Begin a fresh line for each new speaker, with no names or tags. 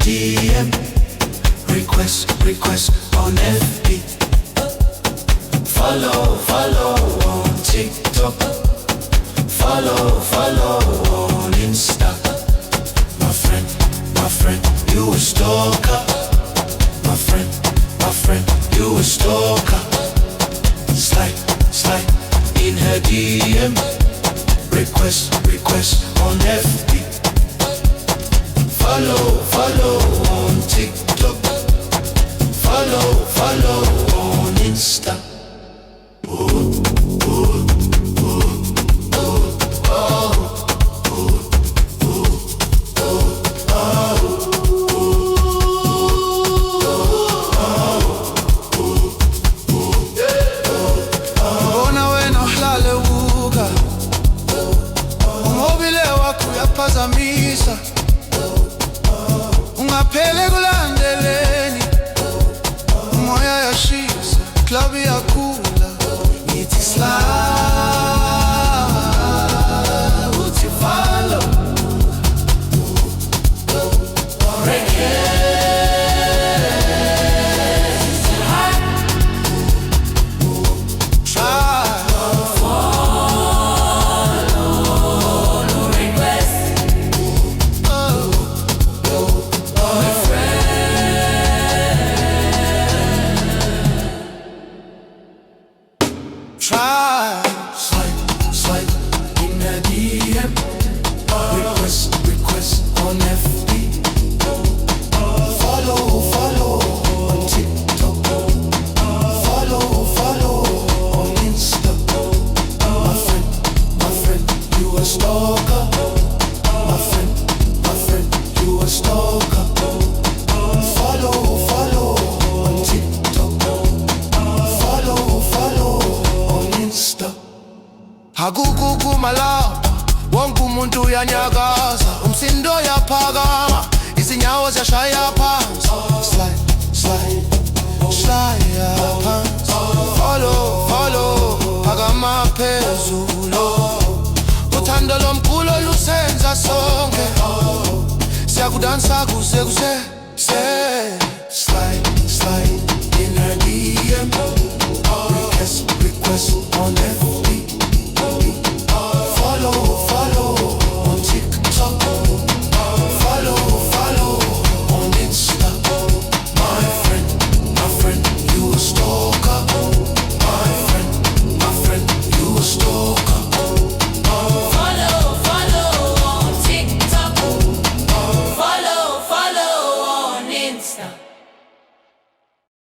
DM. Request on FB. Follow on TikTok. Follow on Insta. My friend, you a stalker. My friend, you a stalker. Slide in her DM. Request on FB. Follow on TikTok. Follow on Insta.
Phazamisa ungaphele kulandeleni umoya yashisa club yakhula ngithi slide uthi follow
Slide in a DM. Request on FB. Follow on TikTok. Follow on Insta. My friend, you a stalker. My friend, you a stalker. Follow on TikTok. Follow on Insta.
Hakukuku malapha wonke umuntu uyanyakaza umsindo yaphakama izinyawo ziyashaya phansi slide phansi follow phakama phezulu uthando lomkhulu lusenza sonke siyakudansa kuze
Slide in her DM. Request on FB.